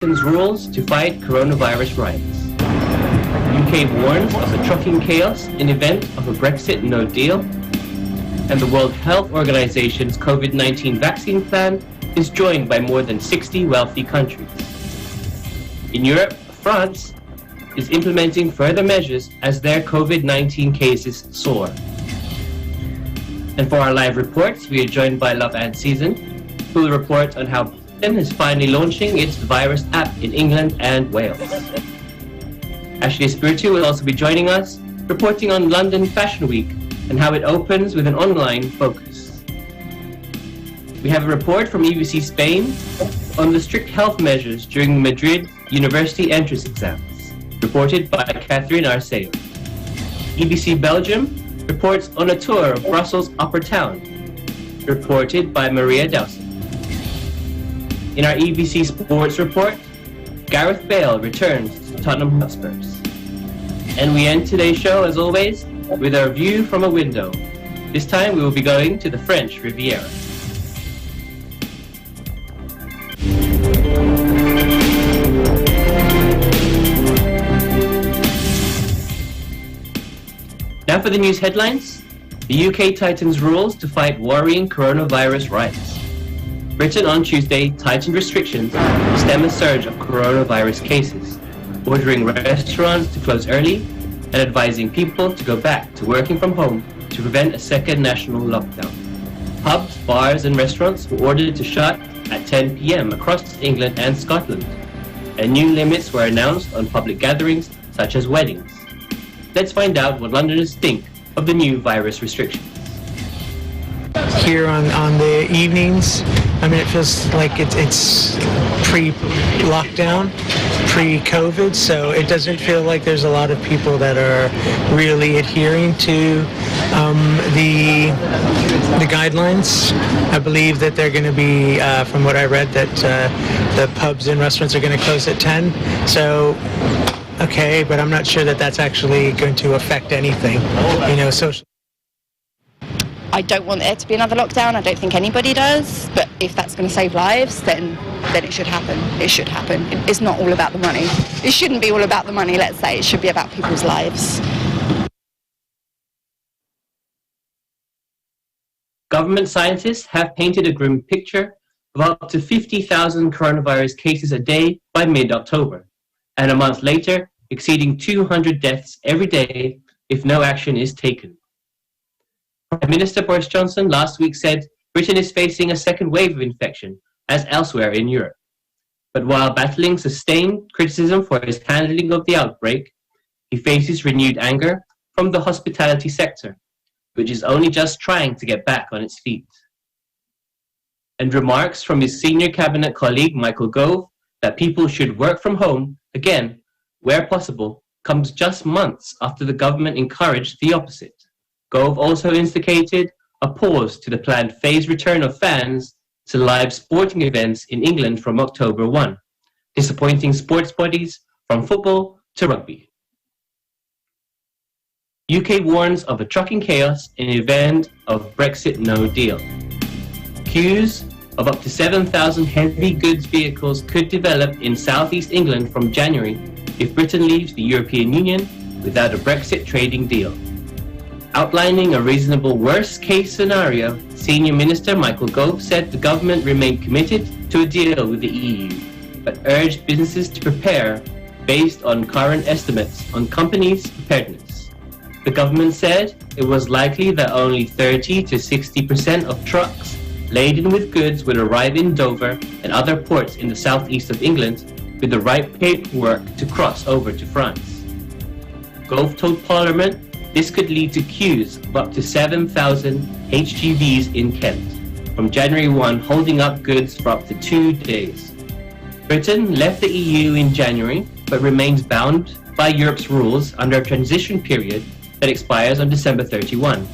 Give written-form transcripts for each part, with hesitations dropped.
tightens rules to fight coronavirus riots. UK warns of a trucking chaos in event of a Brexit no deal. And the World Health Organization's COVID-19 vaccine plan is joined by more than 60 wealthy countries. In Europe, France is implementing further measures as their COVID-19 cases soar. And for our live reports, we are joined by Love and Season, who will report on how Britain is finally launching its virus app in England and Wales. Ashley Espiritu will also be joining us, reporting on London Fashion Week and how it opens with an online focus. We have a report from EBC Spain on the strict health measures during the Madrid university entrance exams, reported by Catherine Arceo. EBC Belgium reports on a tour of Brussels Upper Town, reported by Maria Dowson. In our EBC Sports report, Gareth Bale returns to Tottenham Hotspurs. And we end today's show, as always, with our view from a window. This time we will be going to the French Riviera. Now for the news headlines. The UK tightens rules to fight worrying coronavirus riots. Britain on Tuesday tightened restrictions to stem a surge of coronavirus cases, ordering restaurants to close early and advising people to go back to working from home to prevent a second national lockdown. Pubs, bars and restaurants were ordered to shut at 10 p.m. across England and Scotland, and new limits were announced on public gatherings such as weddings. Let's find out what Londoners think of the new virus restrictions. Here on the evenings, I mean, it feels like it's pre-lockdown, pre-COVID, so it doesn't feel like there's a lot of people that are really adhering to the guidelines. I believe that they're going to be, from what I read, that the pubs and restaurants are going to close at 10. So, okay, but I'm not sure that that's actually going to affect anything, social. I don't want there to be another lockdown. I don't think anybody does. But if that's going to save lives, then it should happen. It should happen. It's not all about the money. It shouldn't be all about the money, let's say. It should be about people's lives. Government scientists have painted a grim picture of up to 50,000 coronavirus cases a day by mid-October, and a month later, exceeding 200 deaths every day if no action is taken. Prime Minister Boris Johnson last week said Britain is facing a second wave of infection, as elsewhere in Europe. But while battling sustained criticism for his handling of the outbreak, he faces renewed anger from the hospitality sector, which is only just trying to get back on its feet. And remarks from his senior cabinet colleague Michael Gove that people should work from home, again, where possible, comes just months after the government encouraged the opposite. Gove also instigated a pause to the planned phased return of fans to live sporting events in England from October 1, disappointing sports bodies from football to rugby. UK warns of a trucking chaos in event of Brexit no deal. Queues of up to 7,000 heavy goods vehicles could develop in southeast England from January if Britain leaves the European Union without a Brexit trading deal. Outlining a reasonable worst-case scenario, Senior Minister Michael Gove said the government remained committed to a deal with the EU, but urged businesses to prepare based on current estimates on companies' preparedness. The government said it was likely that only 30 to 60% of trucks laden with goods would arrive in Dover and other ports in the southeast of England with the right paperwork to cross over to France. Gove told Parliament this could lead to queues of up to 7,000 HGVs in Kent from January 1, holding up goods for up to 2 days. Britain left the EU in January, but remains bound by Europe's rules under a transition period that expires on December 31.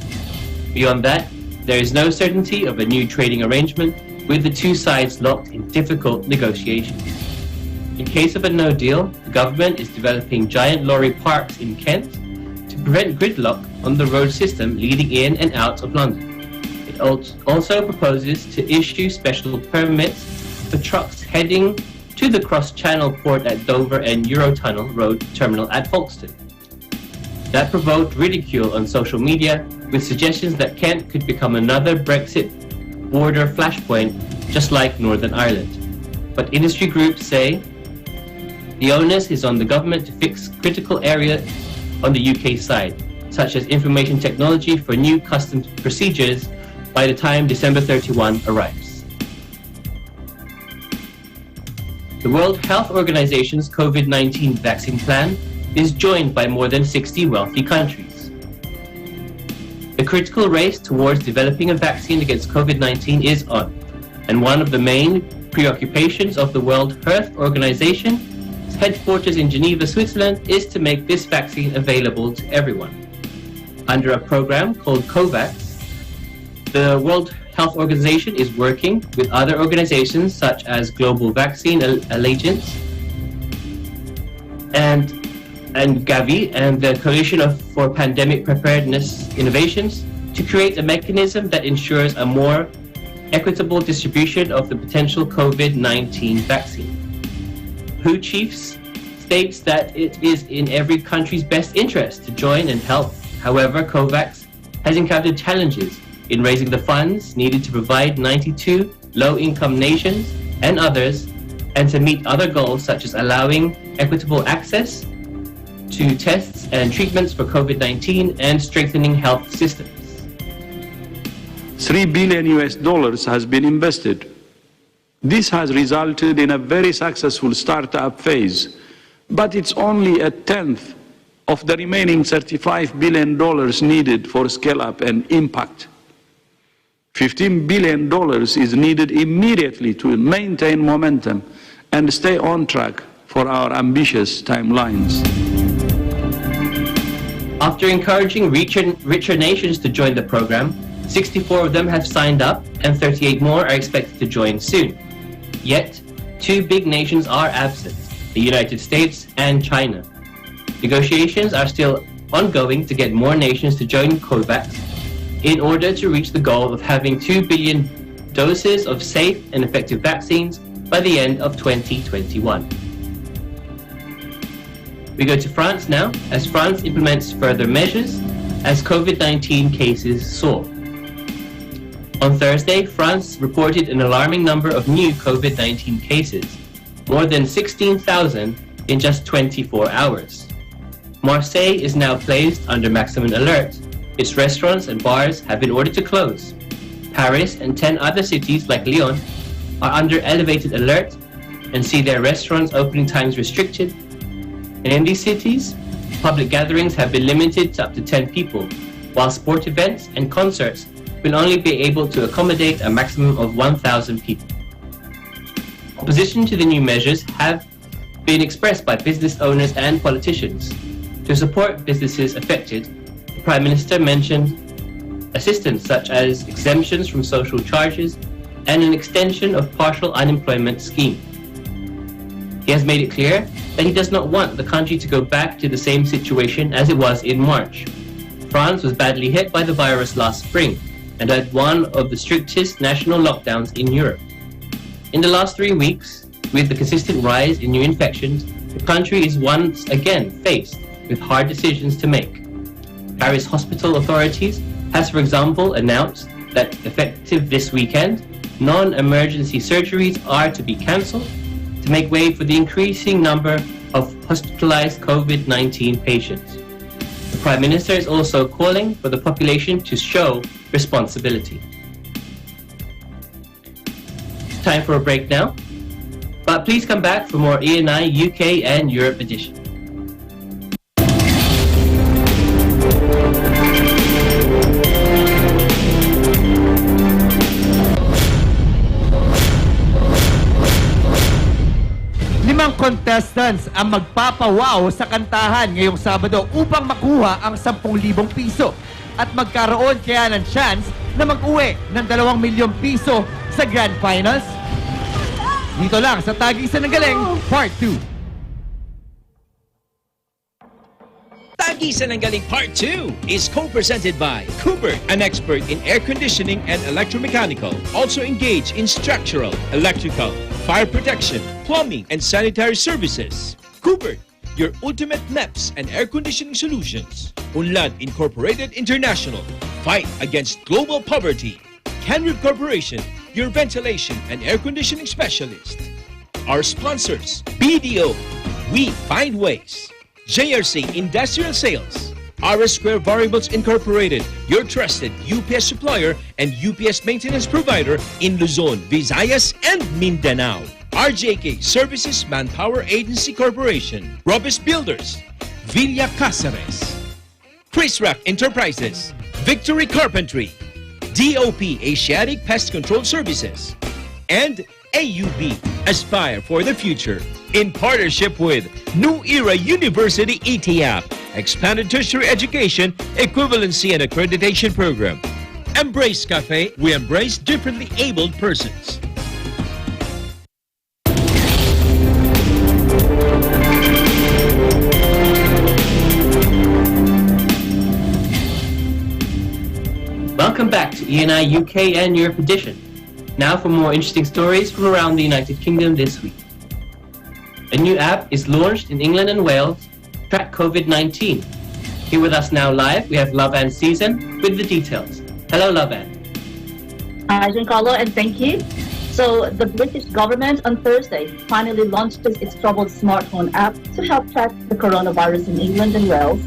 Beyond that, there is no certainty of a new trading arrangement, with the two sides locked in difficult negotiations. In case of a no deal, the government is developing giant lorry parks in Kent to prevent gridlock on the road system leading in and out of London. It also proposes to issue special permits for trucks heading to the cross-channel port at Dover and Eurotunnel Road terminal at Folkestone. That provoked ridicule on social media with suggestions that Kent could become another Brexit border flashpoint just like Northern Ireland. But industry groups say the onus is on the government to fix critical areas on the UK side, such as information technology for new customs procedures by the time December 31 arrives. The World Health Organization's COVID-19 vaccine plan is joined by more than 60 wealthy countries. The critical race towards developing a vaccine against COVID-19 is on, and one of the main preoccupations of the World Health Organization's headquarters in Geneva, Switzerland, is to make this vaccine available to everyone. Under a program called COVAX, the World Health Organization is working with other organizations such as Global Vaccine Alliance and Gavi and the Coalition for Pandemic Preparedness Innovations to create a mechanism that ensures a more equitable distribution of the potential COVID-19 vaccine. WHO Chiefs states that it is in every country's best interest to join and help. However, COVAX has encountered challenges in raising the funds needed to provide 92 low-income nations and others, and to meet other goals such as allowing equitable access to tests and treatments for COVID-19 and strengthening health systems. $3 billion has been invested. This has resulted in a very successful startup phase, but it's only a tenth of the remaining $35 billion needed for scale-up and impact. $15 billion is needed immediately to maintain momentum and stay on track for our ambitious timelines. After encouraging richer nations to join the program, 64 of them have signed up and 38 more are expected to join soon. Yet, two big nations are absent, the United States and China. Negotiations are still ongoing to get more nations to join COVAX in order to reach the goal of having 2 billion doses of safe and effective vaccines by the end of 2021. We go to France now, as France implements further measures as COVID-19 cases soar. On Thursday, France reported an alarming number of new COVID-19 cases, more than 16,000 in just 24 hours. Marseille is now placed under maximum alert. Its restaurants and bars have been ordered to close. Paris and 10 other cities like Lyon are under elevated alert and see their restaurants' opening times restricted. And in these cities, public gatherings have been limited to up to 10 people, while sport events and concerts will only be able to accommodate a maximum of 1,000 people. Opposition to the new measures have been expressed by business owners and politicians. To support businesses affected, the Prime Minister mentioned assistance such as exemptions from social charges and an extension of partial unemployment scheme. He has made it clear that he does not want the country to go back to the same situation as it was in March. France was badly hit by the virus last spring and had one of the strictest national lockdowns in Europe. In the last 3 weeks, with the consistent rise in new infections, the country is once again faced with hard decisions to make. Paris hospital authorities has, for example, announced that effective this weekend, non-emergency surgeries are to be cancelled to make way for the increasing number of hospitalized COVID-19 patients. The Prime Minister is also calling for the population to show responsibility. It's time for a break now, but please come back for more E&I UK and Europe edition. Limang contestants ang magpapawaw sa kantahan ngayong Sabado upang makuha ang 10,000 piso at magkaroon kaya ng chance na mag-uwi ng 2 milyong piso sa Grand Finals. Dito lang sa Tagisan ng Galing, Part 2. Tagisan ng Galing Part 2 is co-presented by Cooper, an expert in air conditioning and electromechanical, also engaged in structural, electrical, fire protection, plumbing, and sanitary services. Cooper, your ultimate MEPS and air conditioning solutions. Unlad Incorporated International, fight against global poverty. Canrib Corporation, your ventilation and air conditioning specialist. Our sponsors, BDO, we find ways. JRC Industrial Sales. R Square Variables Incorporated, your trusted UPS supplier and UPS maintenance provider in Luzon, Visayas, and Mindanao. RJK Services Manpower Agency Corporation. Robis Builders. Villa Cáceres. Chris Rock Enterprises. Victory Carpentry. DOP Asiatic Pest Control Services. And AUB, Aspire for the Future. In partnership with New Era University ETAP, Expanded Tertiary Education, Equivalency and Accreditation Program. Embrace Cafe, we embrace differently abled persons. Welcome back to ENI UK and Europe edition. Now for more interesting stories from around the United Kingdom this week. A new app is launched in England and Wales to track COVID-19. Here with us now live, we have Lavan Season with the details. Hello, Lavan. Hi, Giancarlo, and thank you. So, the British government on Thursday finally launched its troubled smartphone app to help track the coronavirus in England and Wales,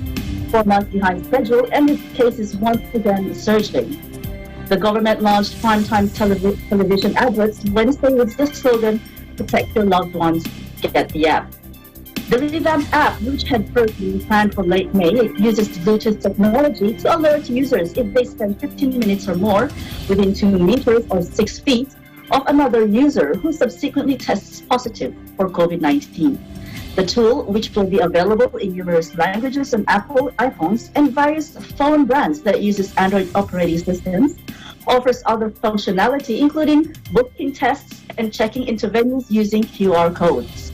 4 months behind schedule, and with cases once again surging. The government launched primetime television adverts Wednesday with the slogan, "Protect your loved ones, get the app." The revamped app, which had first been planned for late May, uses Bluetooth technology to alert users if they spend 15 minutes or more within 2 meters or 6 feet of another user who subsequently tests positive for COVID-19. The tool, which will be available in numerous languages on Apple iPhones and various phone brands that uses Android operating systems, offers other functionality including booking tests and checking into venues using QR codes.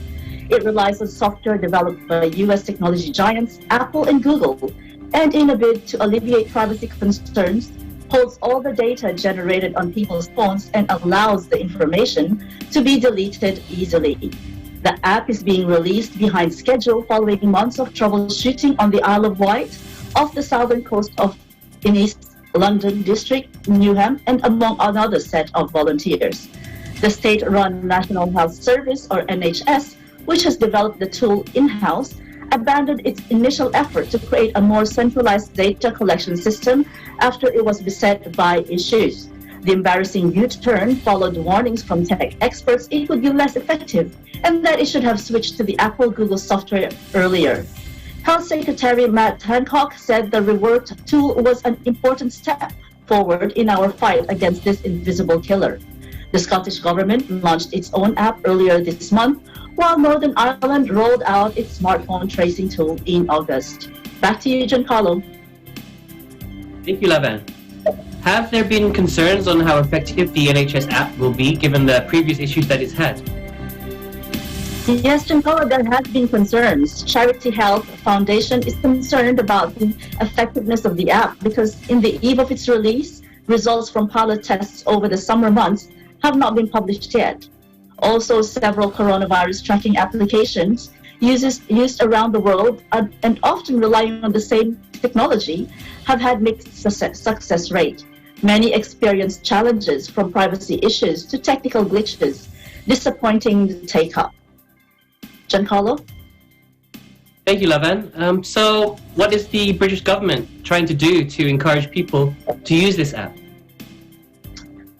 It relies on software developed by US technology giants Apple and Google, and in a bid to alleviate privacy concerns, holds all the data generated on people's phones and allows the information to be deleted easily. The app is being released behind schedule following months of troubleshooting on the Isle of Wight, off the southern coast of in East London District, Newham, and among another set of volunteers. The state-run National Health Service, or NHS, which has developed the tool in-house, abandoned its initial effort to create a more centralized data collection system after it was beset by issues. The embarrassing U-turn followed warnings from tech experts it would be less effective and that it should have switched to the Apple-Google software earlier. Health Secretary Matt Hancock said the reworked tool was an important step forward in our fight against this invisible killer. The Scottish Government launched its own app earlier this month, while Northern Ireland rolled out its smartphone tracing tool in August. Back to you, Giancarlo. Thank you, Lavan. Have there been concerns on how effective the NHS app will be given the previous issues that it's had? Yes, Giancarlo, there have been concerns. Charity Health Foundation is concerned about the effectiveness of the app because in the eve of its release, results from pilot tests over the summer months have not been published yet. Also, several coronavirus tracking applications used around the world and often relying on the same technology have had mixed success rate. Many experienced challenges from privacy issues to technical glitches, disappointing the take-up. Giancarlo? Thank you, Lavan. So what is the British government trying to do to encourage people to use this app?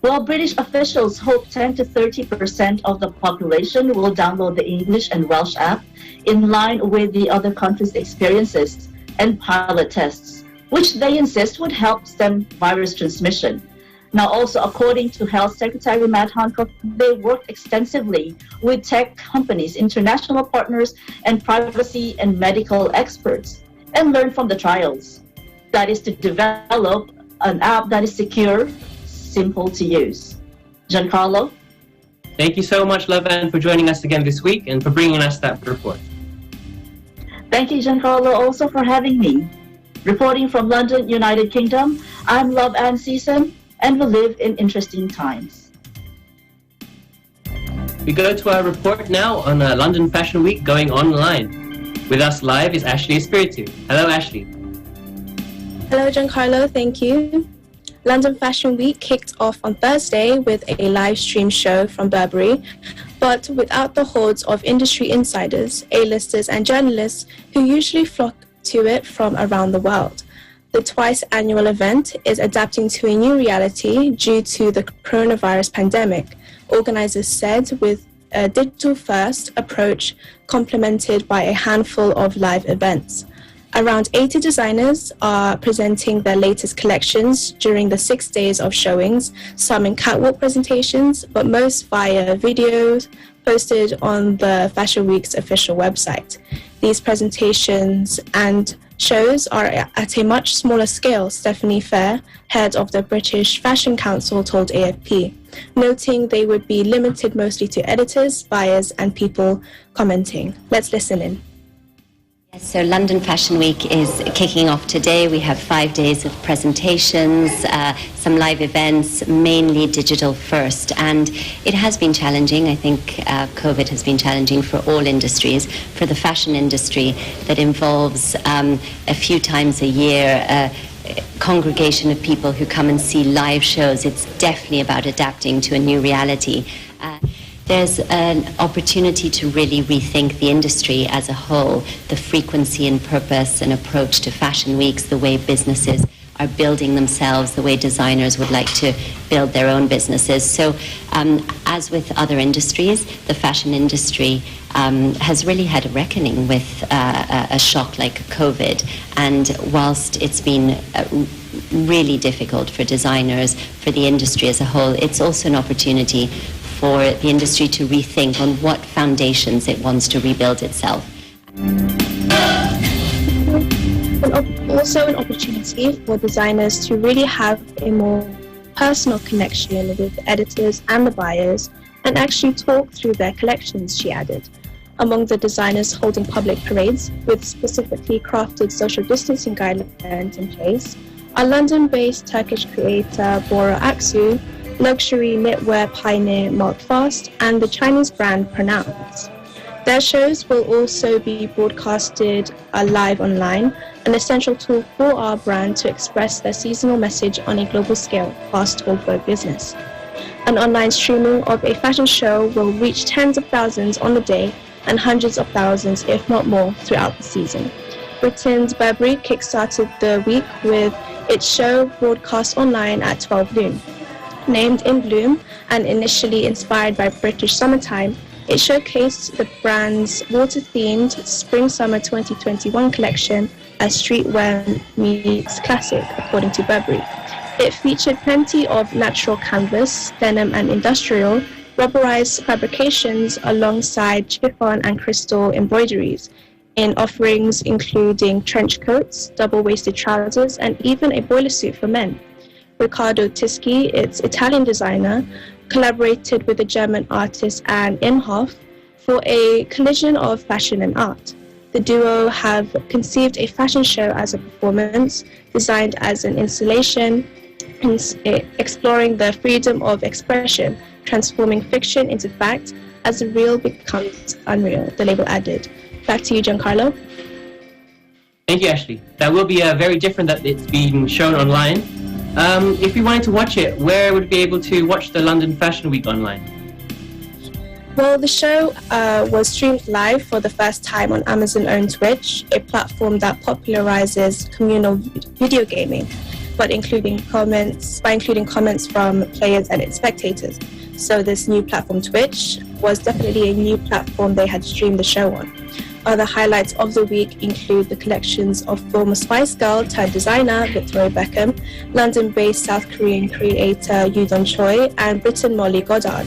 Well, British officials hope 10 to 30% of the population will download the English and Welsh app in line with the other countries' experiences and pilot tests, which they insist would help stem virus transmission. Now, also, according to Health Secretary Matt Hancock, they worked extensively with tech companies, international partners, and privacy and medical experts, and learned from the trials. That is to develop an app that is secure, simple to use. Giancarlo? Thank you so much, Lavan, for joining us again this week and for bringing us that report. Thank you, Giancarlo, also for having me. Reporting from London, United Kingdom, I'm Love Ann Season, and we live in interesting times. We go to our report now on London Fashion Week going online. With us live is Ashley Espiritu. Hello, Ashley. Hello, Giancarlo. Thank you. London Fashion Week kicked off on Thursday with a live stream show from Burberry, but without the hordes of industry insiders, A-listers and journalists who usually flock to it from around the world. The twice annual event is adapting to a new reality due to the coronavirus pandemic, organizers said, with a digital-first approach complemented by a handful of live events. Around 80 designers are presenting their latest collections during the 6 days of showings, some in catwalk presentations, but most via videos posted on the Fashion Week's official website. These presentations and shows are at a much smaller scale, Stephanie Fair, head of the British Fashion Council, told AFP, noting they would be limited mostly to editors, buyers, and people commenting. Let's listen in. Yes, so London Fashion Week is kicking off today. We have 5 days of presentations, some live events, mainly digital first. And it has been challenging. I think COVID has been challenging for all industries. For the fashion industry, that involves a few times a year a congregation of people who come and see live shows. It's definitely about adapting to a new reality. There's an opportunity to really rethink the industry as a whole, the frequency and purpose and approach to fashion weeks, the way businesses are building themselves, the way designers would like to build their own businesses. So as with other industries, the fashion industry has really had a reckoning with a shock like COVID. And whilst it's been really difficult for designers, for the industry as a whole, it's also an opportunity for the industry to rethink on what foundations it wants to rebuild itself. Also an opportunity for designers to really have a more personal connection with the editors and the buyers and actually talk through their collections, she added. Among the designers holding public parades with specifically crafted social distancing guidelines in place are London-based Turkish creator Bora Aksu, luxury knitwear pioneer Mark Fast, and the Chinese brand Pronounce. Their shows will also be broadcasted live online, an essential tool for our brand to express their seasonal message on a global scale, Fast told Vogue Business. An online streaming of a fashion show will reach tens of thousands on the day and hundreds of thousands, if not more, throughout the season. Britain's Burberry kickstarted the week with its show broadcast online at 12 noon. Named In Bloom and initially inspired by British summertime, it showcased the brand's water-themed Spring-Summer 2021 collection as streetwear meets classic, according to Burberry. It featured plenty of natural canvas, denim and industrial, rubberized fabrications alongside chiffon and crystal embroideries, in offerings including trench coats, double-waisted trousers, and even a boiler suit for men. Riccardo Tisci, its Italian designer, collaborated with the German artist Anne Imhoff for a collision of fashion and art. The duo have conceived a fashion show as a performance, designed as an installation, exploring the freedom of expression, transforming fiction into fact as the real becomes unreal, the label added. Back to you, Giancarlo. Thank you, Ashley. That will be very different that it's being shown online. If you wanted to watch it, where would we be able to watch the London Fashion Week online? Well, the show was streamed live for the first time on Amazon-owned Twitch, a platform that popularizes communal video gaming, but including comments from players and its spectators. So this new platform, Twitch, was definitely a new platform they had streamed the show on. Other highlights of the week include the collections of former Spice Girl turned designer Victoria Beckham, London-based South Korean creator Yoo Don Choi, and Britain Molly Goddard.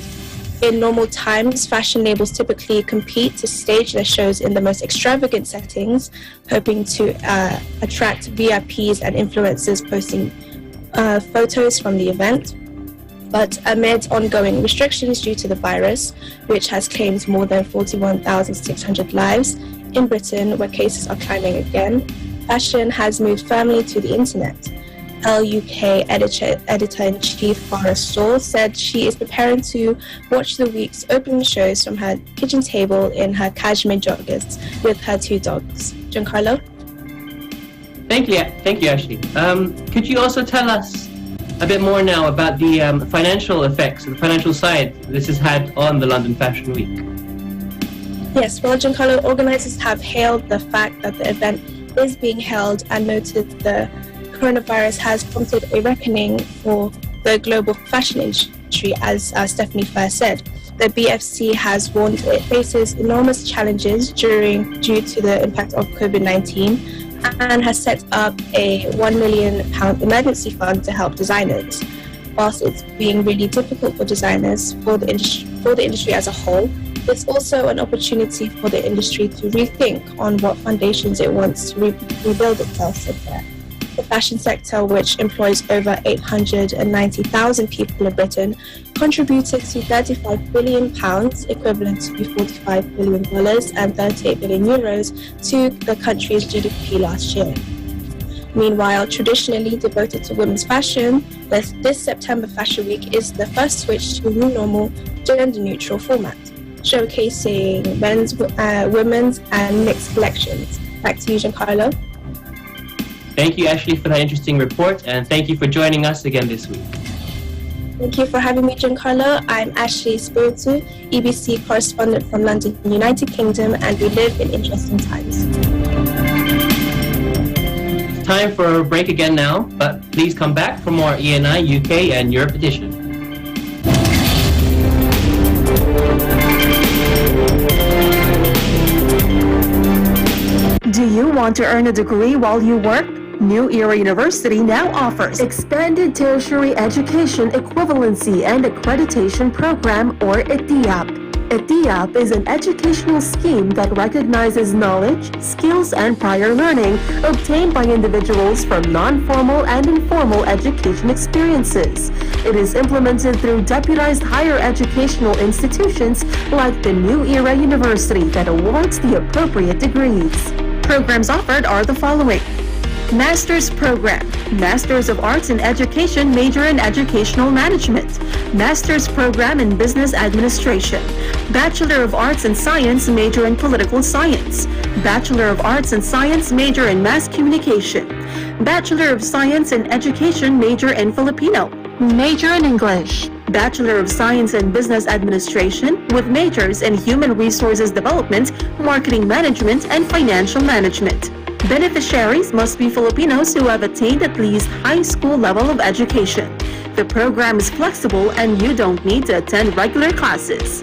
In normal times, fashion labels typically compete to stage their shows in the most extravagant settings, hoping to attract VIPs and influencers posting photos from the event. But amid ongoing restrictions due to the virus, which has claimed more than 41,600 lives in Britain, where cases are climbing again, fashion has moved firmly to the internet. UK editor-in-chief Farah Stoll said she is preparing to watch the week's opening shows from her kitchen table in her cashmere joggers with her 2 dogs. Giancarlo? Thank you, Ashley. Could you also tell us a bit more now about the financial effects, the financial side this has had on the London Fashion Week? Yes, well, Giancarlo, organisers have hailed the fact that the event is being held and noted the coronavirus has prompted a reckoning for the global fashion industry, as Stephanie first said. The BFC has warned it faces enormous challenges due to the impact of COVID-19 and has set up a £1 million emergency fund to help designers. Whilst it's being really difficult for designers, for the industry as a whole, it's also an opportunity for the industry to rethink on what foundations it wants to rebuild itself, said there. The fashion sector, which employs over 890,000 people in Britain, contributed to £35 billion, equivalent to $45 billion and 38 billion euros, to the country's GDP last year. Meanwhile, traditionally devoted to women's fashion, this September Fashion Week is the first switch to a new normal gender-neutral format, showcasing men's, women's and mixed collections. Back to you, Giancarlo. Thank you, Ashley, for that interesting report, and thank you for joining us again this week. Thank you for having me, Giancarlo. I'm Ashley Spiritu, EBC correspondent from London, United Kingdom, and we live in interesting times. It's time for a break again now, but please come back for more ENI UK and Europe edition. Do you want to earn a degree while you work? New Era University now offers Expanded Tertiary Education Equivalency and Accreditation Program, or ETIAP. ETIAP is an educational scheme that recognizes knowledge, skills, and prior learning obtained by individuals from non-formal and informal education experiences. It is implemented through deputized higher educational institutions like the New Era University that awards the appropriate degrees. Programs offered are the following: Master's Program, Masters of Arts in Education, major in Educational Management, Master's Program in Business Administration, Bachelor of Arts in Science, major in Political Science, Bachelor of Arts in Science, major in Mass Communication, Bachelor of Science in Education, major in Filipino, major in English, Bachelor of Science in Business Administration with majors in Human Resources Development, Marketing Management, and Financial Management. Beneficiaries must be Filipinos who have attained at least high school level of education. The program is flexible and you don't need to attend regular classes.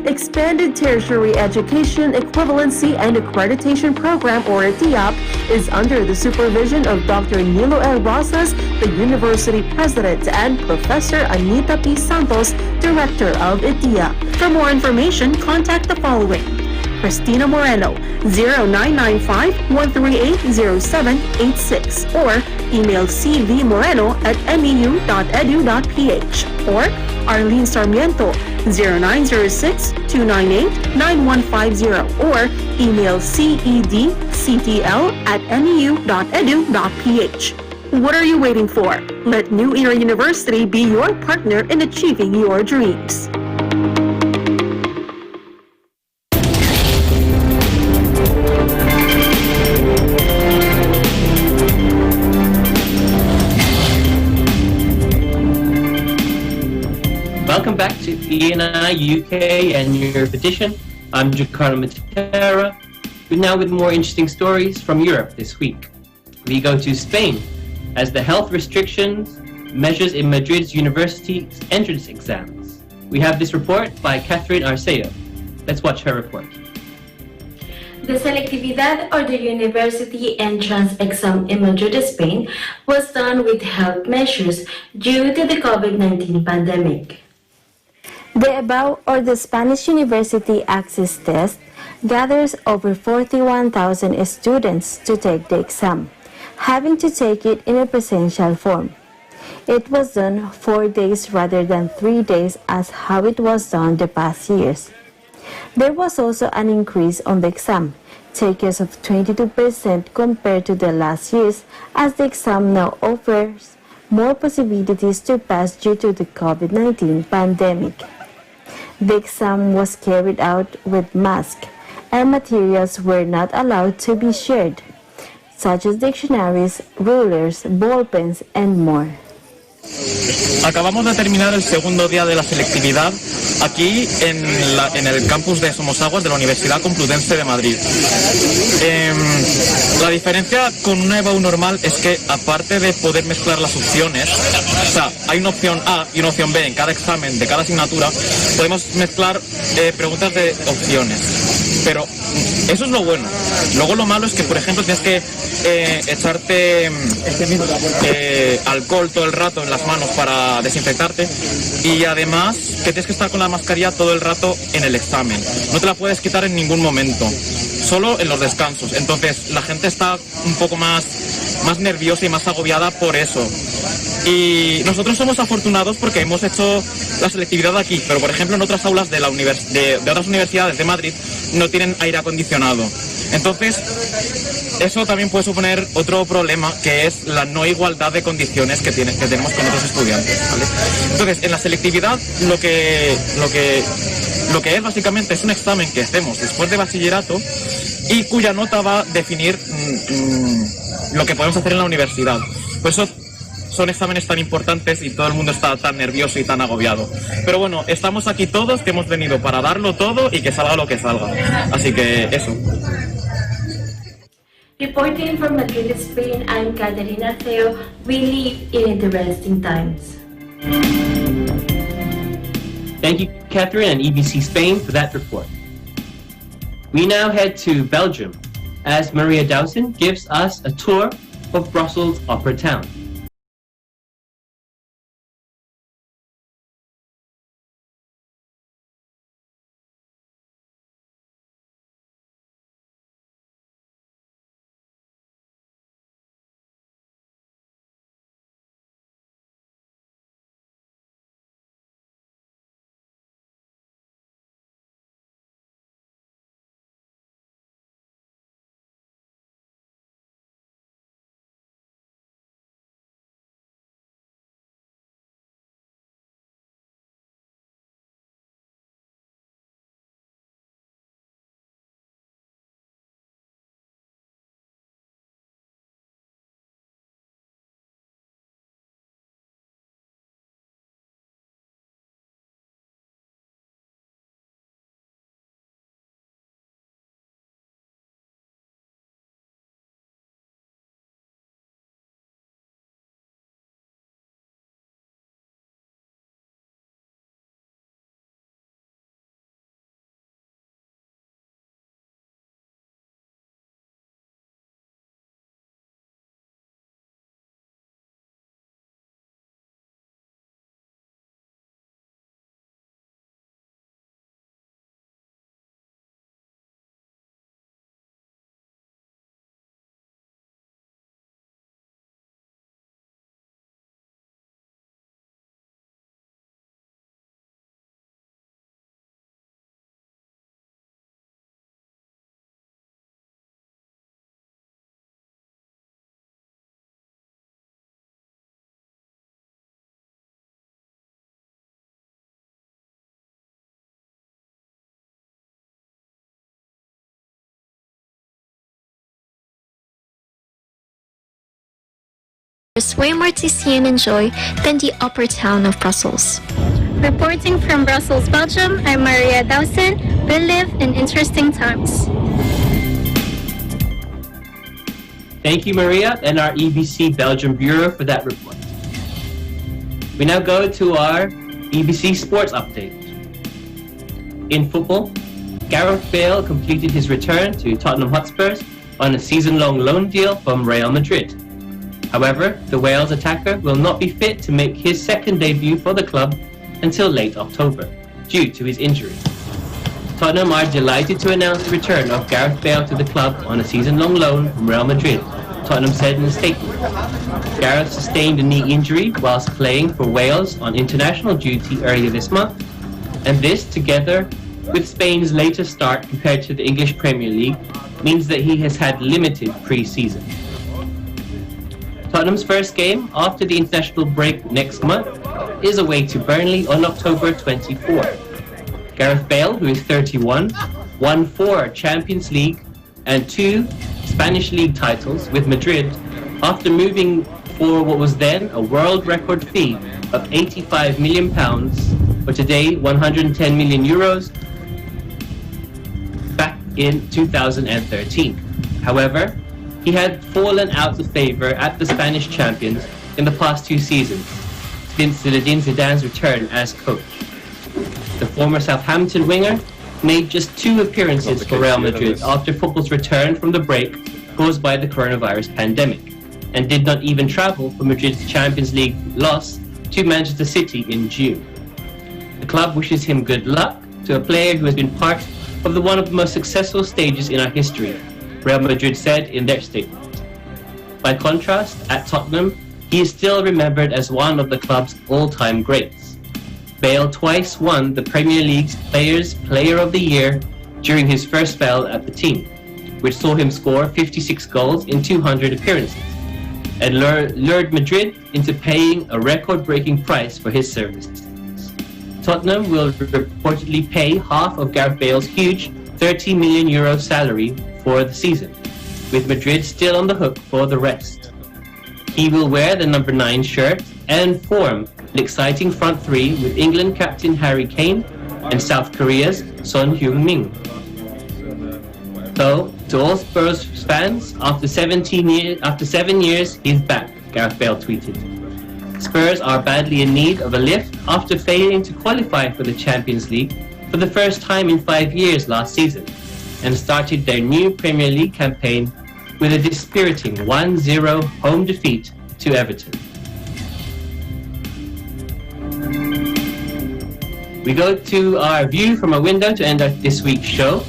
Expanded Tertiary Education Equivalency and Accreditation Program, or ETIAP, is under the supervision of Dr. Nilo L. Rosas, the University President, and Professor Anita P. Santos, Director of ETIAP. For more information, contact the following: Cristina Moreno, 0995-138-0786, or email cvmoreno@meu.edu.ph, or Arlene Sarmiento, 0906-298-9150, or email cedctl@meu.edu.ph. What are you waiting for? Let New Era University be your partner in achieving your dreams. Welcome back to ENI UK and Europe edition. I'm Giancarlo Matera, now with more interesting stories from Europe this week. We go to Spain, as the health restrictions measures in Madrid's university entrance exams. We have this report by Catherine Arceo. Let's watch her report. The selectividad, or the university entrance exam in Madrid, Spain, was done with health measures due to the COVID-19 pandemic. The EBAU, or the Spanish University Access Test, gathers over 41,000 students to take the exam, having to take it in a presential form. It was done 4 days rather than 3 days as how it was done the past years. There was also an increase on the exam, takers of 22% compared to the last years, as the exam now offers more possibilities to pass due to the COVID-19 pandemic. The exam was carried out with masks, and materials were not allowed to be shared, such as dictionaries, rulers, ballpens, and more. Acabamos de terminar el segundo día de la selectividad aquí en el campus de Somosaguas de la Universidad Complutense de Madrid. La diferencia con una EBAU normal es que, aparte de poder mezclar las opciones, o sea, hay una opción A y una opción B en cada examen de cada asignatura, podemos mezclar preguntas de opciones. Pero eso es lo bueno. Luego lo malo es que, por ejemplo, tienes que echarte alcohol todo el rato en las manos para desinfectarte, y además que tienes que estar con la mascarilla todo el rato en el examen. No te la puedes quitar en ningún momento, solo en los descansos. Entonces la gente está un poco más nerviosa y más agobiada por eso. Y nosotros somos afortunados porque hemos hecho la selectividad aquí, pero por ejemplo en otras aulas de otras universidades de Madrid no tienen aire acondicionado. Entonces eso también puede suponer otro problema, que es la no igualdad de condiciones que tenemos con otros estudiantes, ¿vale? Entonces, en la selectividad lo que es básicamente es un examen que hacemos después de bachillerato y cuya nota va a definir lo que podemos hacer en la universidad. Por eso son exámenes tan importantes y todo el mundo está tan nervioso y tan agobiado. Pero bueno, estamos aquí todos, que hemos venido para darlo todo y que salga lo que salga. Así que eso. Reporting from Madrid, Spain, I'm Caterina Theo. We live in interesting times. Thank you, Catherine and EBC Spain, for that report. We now head to Belgium as Maria Dowson gives us a tour of Brussels Upper Town. There's way more to see and enjoy than the upper town of Brussels. Reporting from Brussels, Belgium, I'm Maria Dowson. We live in interesting times. Thank you, Maria, and our EBC Belgium Bureau for that report. We now go to our EBC Sports Update. In football, Gareth Bale completed his return to Tottenham Hotspurs on a season-long loan deal from Real Madrid. However, the Wales attacker will not be fit to make his second debut for the club until late October, due to his injury. Tottenham are delighted to announce the return of Gareth Bale to the club on a season-long loan from Real Madrid, Tottenham said in a statement. Gareth sustained a knee injury whilst playing for Wales on international duty earlier this month, and this, together with Spain's later start compared to the English Premier League, means that he has had limited pre-season. Tottenham's first game after the international break next month is away to Burnley on October 24. Gareth Bale, who is 31, won 4 Champions League and 2 Spanish League titles with Madrid after moving for what was then a world record fee of £85 million, or today 110 million euros, back in 2013. However, he had fallen out of favour at the Spanish champions in the past 2 seasons, since Zinedine Zidane's return as coach. The former Southampton winger made just 2 appearances for Real Madrid after football's return from the break caused by the coronavirus pandemic, and did not even travel for Madrid's Champions League loss to Manchester City in June. The club wishes him good luck, to a player who has been part of one of the most successful stages in our history, Real Madrid said in their statement. By contrast, at Tottenham, he is still remembered as one of the club's all-time greats. Bale twice won the Premier League's Players' Player of the Year during his first spell at the team, which saw him score 56 goals in 200 appearances, and lured Madrid into paying a record-breaking price for his services. Tottenham will reportedly pay half of Gareth Bale's huge €30 million salary for the season, with Madrid still on the hook for the rest. He will wear the number 9 shirt and form an exciting front 3 with England captain Harry Kane and South Korea's Son Heung-min. So, to all Spurs fans, after 7 years, he's back, Gareth Bale tweeted. Spurs are badly in need of a lift after failing to qualify for the Champions League for the first time in 5 years last season, and started their new Premier League campaign with a dispiriting 1-0 home defeat to Everton. We go to our view from a window to end this week's show.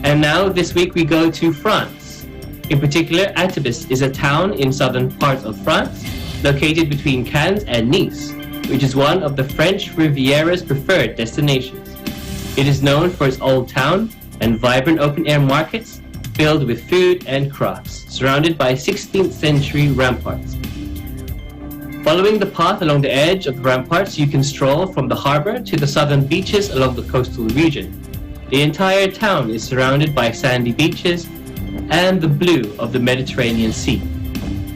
And now, this week, we go to France. In particular, Atibis is a town in southern parts of France, located between Cannes and Nice, which is one of the French Riviera's preferred destinations. It is known for its old town and vibrant open-air markets filled with food and crafts, surrounded by 16th century ramparts. Following the path along the edge of the ramparts, you can stroll from the harbour to the southern beaches along the coastal region. The entire town is surrounded by sandy beaches and the blue of the Mediterranean Sea.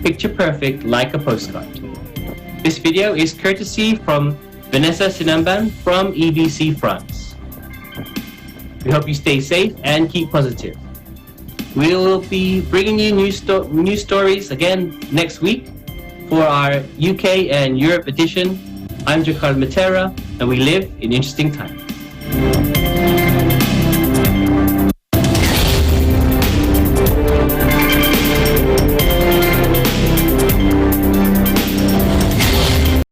Picture perfect like a postcard. This video is courtesy from Vanessa Sinamban from EBC France. We hope you stay safe and keep positive. We will be bringing you new stories again next week for our UK and Europe edition. I'm Jakar Matera, and we live in interesting times.